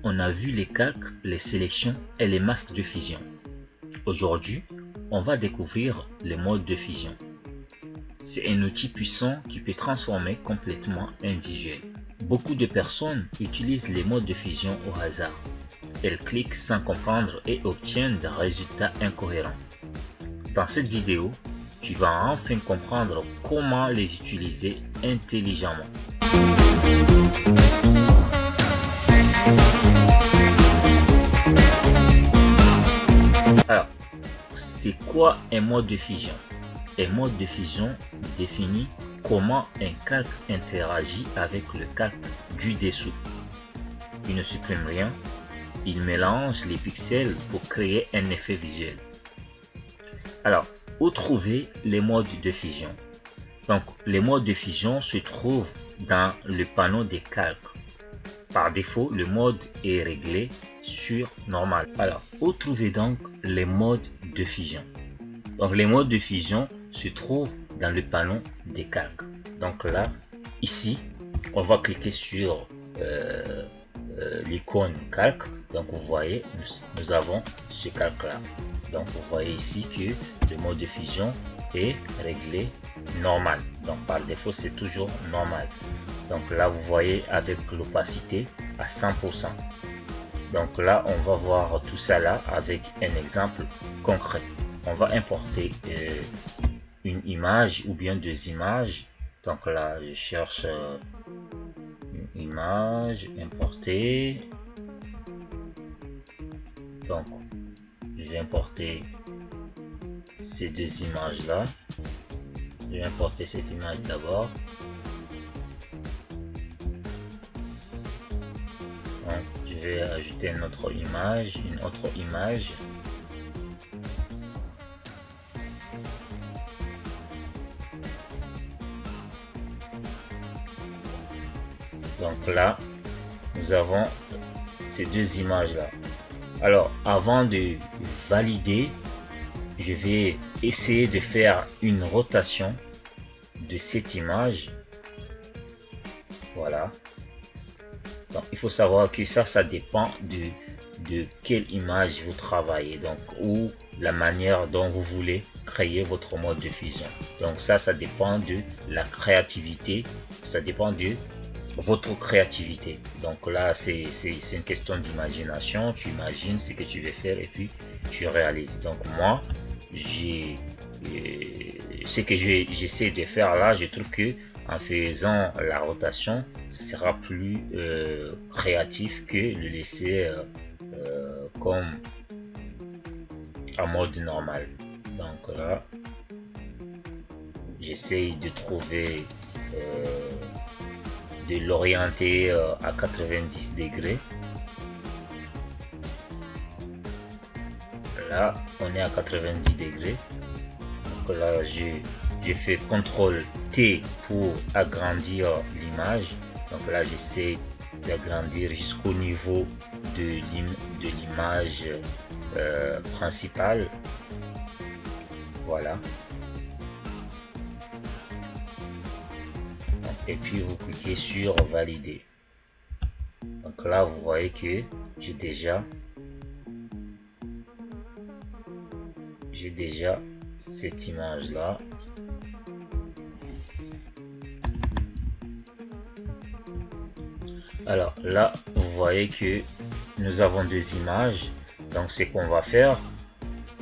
On a vu les calques, les sélections et les masques de fusion. Aujourd'hui, on va découvrir les modes de fusion. C'est un outil puissant qui peut transformer complètement un visuel. Beaucoup de personnes utilisent les modes de fusion au hasard. Elles cliquent sans comprendre et obtiennent des résultats incohérents. Dans cette vidéo, tu vas enfin comprendre comment les utiliser intelligemment. Alors, c'est quoi un mode de fusion? Un mode de fusion définit comment un calque interagit avec le calque du dessous. Il ne supprime rien, il mélange les pixels pour créer un effet visuel. Alors, où trouver les modes de fusion? Donc, les modes de fusion se trouvent dans le panneau des calques. Par défaut, le mode est réglé sur normal. Alors, où trouver donc les modes de fusion? Donc, les modes de fusion se trouvent dans le panneau des calques. Donc là, ici, on va cliquer sur l'icône calque. Donc, vous voyez, nous avons ce calque-là. Donc, vous voyez ici que le mode de fusion est réglé normal. Donc, par défaut, c'est toujours normal. Donc là, vous voyez avec l'opacité à 100%. Donc là, on va voir tout ça là avec un exemple concret. On va importer une image ou bien deux images. Donc là, je cherche une image, importer. Donc, je vais importer ces deux images là. Je vais importer cette image d'abord. Je vais ajouter une autre image, Donc là, nous avons ces deux images là. Alors, avant de valider, je vais essayer de faire une rotation de cette image. Voilà. Donc, il faut savoir que ça dépend de quelle image vous travaillez, donc, ou la manière dont vous voulez créer votre mode de fusion. Donc ça dépend de la créativité, ça dépend de votre créativité. Donc là, c'est une question d'imagination. Tu imagines ce que tu veux faire et puis tu réalises. Donc moi, ce que j'essaie de faire là, je trouve que en faisant la rotation, ce sera plus créatif que le laisser comme en mode normal. Donc là, j'essaye de trouver, de l'orienter à 90 degrés. Là, on est à 90 degrés. Donc là, j'ai fait CTRL T pour agrandir l'image. Donc là, j'essaie d'agrandir jusqu'au niveau de l'image principale. Voilà. Et puis vous cliquez sur valider. Donc là, vous voyez que j'ai déjà cette image là. Alors là, vous voyez que nous avons deux images. Donc ce qu'on va faire,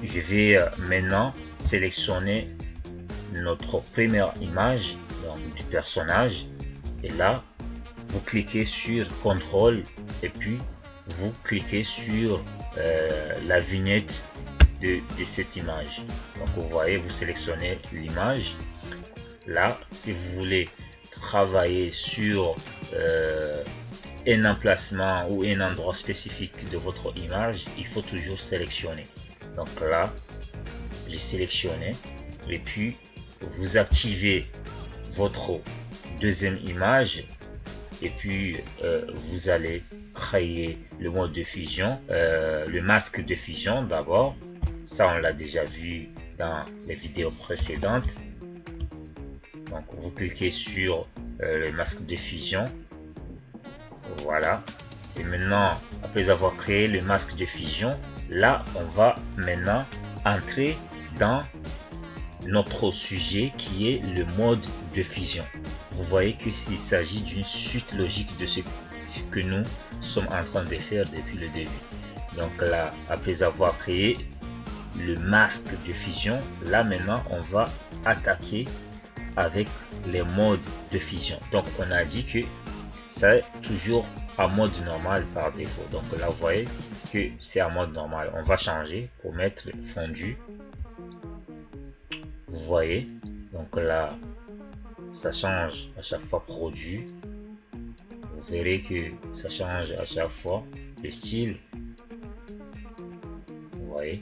je vais maintenant sélectionner notre première image, donc du personnage. Et là, vous cliquez sur CTRL et puis vous cliquez sur la vignette de cette image. Donc vous voyez, vous sélectionnez l'image. Là, si vous voulez travailler sur un emplacement ou un endroit spécifique de votre image, il faut toujours sélectionner. Donc là, j'ai sélectionné et puis vous activez votre deuxième image et puis vous allez créer le mode de fusion, le masque de fusion d'abord. Ça, on l'a déjà vu dans les vidéos précédentes. Donc vous cliquez sur le masque de fusion. Voilà. Et maintenant, après avoir créé le masque de fusion, là, on va maintenant entrer dans notre sujet qui est le mode de fusion. Vous voyez que s'il s'agit d'une suite logique de ce que nous sommes en train de faire depuis le début. Donc là, après avoir créé le masque de fusion, là maintenant, on va attaquer avec les modes de fusion. Donc on a dit que c'est toujours en mode normal par défaut. Donc là, vous voyez que c'est en mode normal. On va changer pour mettre fondu. Vous voyez, donc là, ça change à chaque fois produit. Vous verrez que ça change à chaque fois le style. Vous voyez.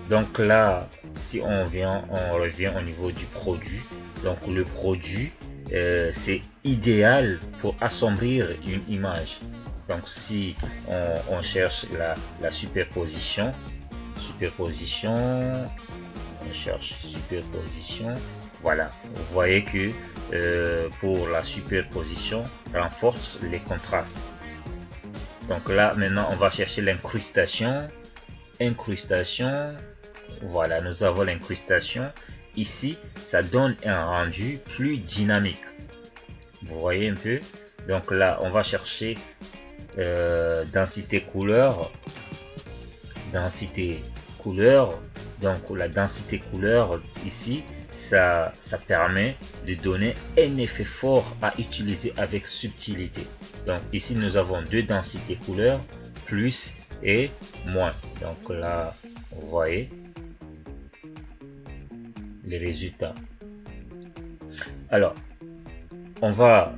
Donc là, si on revient au niveau du produit. Donc le produit, c'est idéal pour assombrir une image. Donc si on cherche la superposition, on cherche superposition, voilà, vous voyez que pour la superposition, renforce les contrastes. Donc là, maintenant, on va chercher l'incrustation, voilà, nous avons l'incrustation. Ici, ça donne un rendu plus dynamique. Vous voyez un peu. Donc là, on va chercher densité couleur. Donc la densité couleur ici, ça permet de donner un effet fort à utiliser avec subtilité. Donc ici, nous avons deux densités couleur, plus et moins. Donc là, vous voyez les résultats. Alors, on va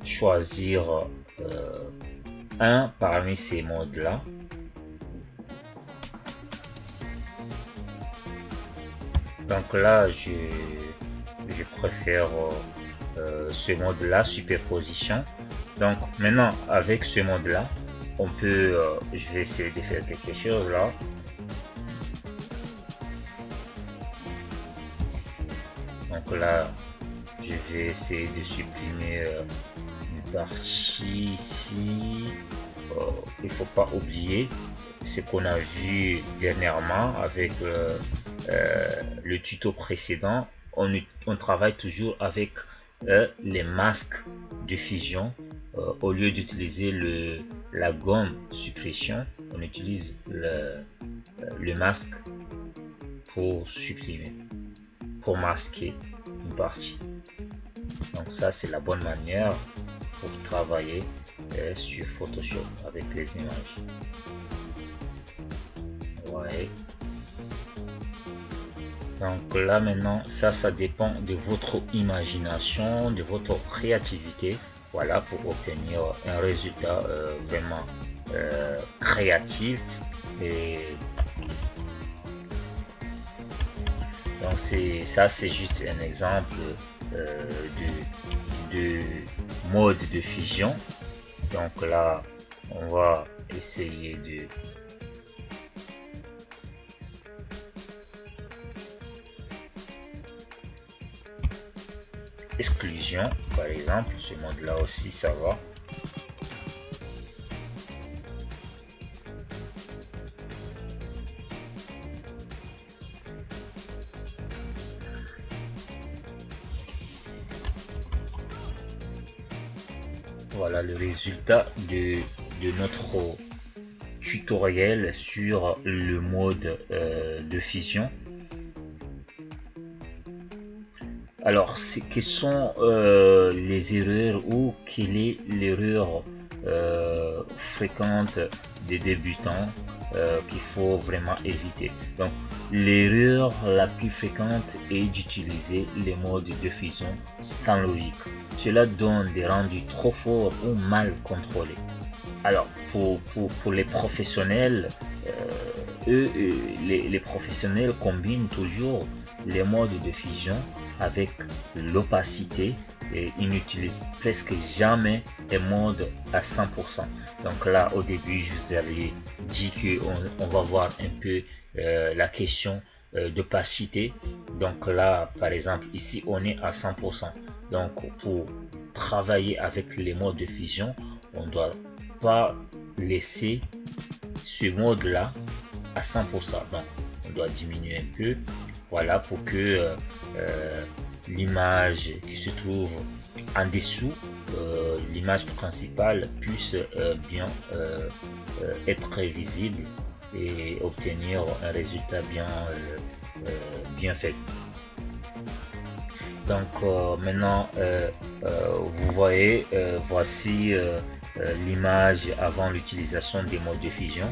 choisir un parmi ces modes là. Donc là, je préfère ce mode là, superposition. Donc maintenant, avec ce mode là, on peut, je vais essayer de faire quelque chose là. Donc là, je vais essayer de supprimer une partie ici. Il faut pas oublier ce qu'on a vu dernièrement avec le tuto précédent. On travaille toujours avec les masques de fusion. Au lieu d'utiliser la gomme suppression, on utilise le masque pour supprimer, pour masquer une partie. Donc ça, c'est la bonne manière pour travailler sur Photoshop avec les images. Ouais. Donc là maintenant, ça dépend de votre imagination, de votre créativité. Voilà, pour obtenir un résultat vraiment créatif. Et donc c'est juste un exemple de mode de fusion. Donc là, on va essayer de exclusion, par exemple. Ce mode là aussi, ça va. Voilà le résultat de notre tutoriel sur le mode de fusion. Alors, quelles sont les erreurs ou quelle est l'erreur fréquente des débutants qu'il faut vraiment éviter? Donc, l'erreur la plus fréquente est d'utiliser les modes de fusion sans logique. Cela donne des rendus trop forts ou mal contrôlés. Alors, pour les professionnels, les professionnels combinent toujours les modes de fusion avec l'opacité et ils n'utilisent presque jamais les modes à 100%. Donc là, au début, je vous avais dit qu'on va voir un peu la question d'opacité. Donc là, par exemple, ici, on est à 100%. Donc, pour travailler avec les modes de fusion, on ne doit pas laisser ce mode-là à 100%. Donc, on doit diminuer un peu, voilà, pour que l'image qui se trouve en dessous, l'image principale, puisse bien être visible et obtenir un résultat bien fait. Donc maintenant, vous voyez, voici l'image avant l'utilisation des modes de fusion.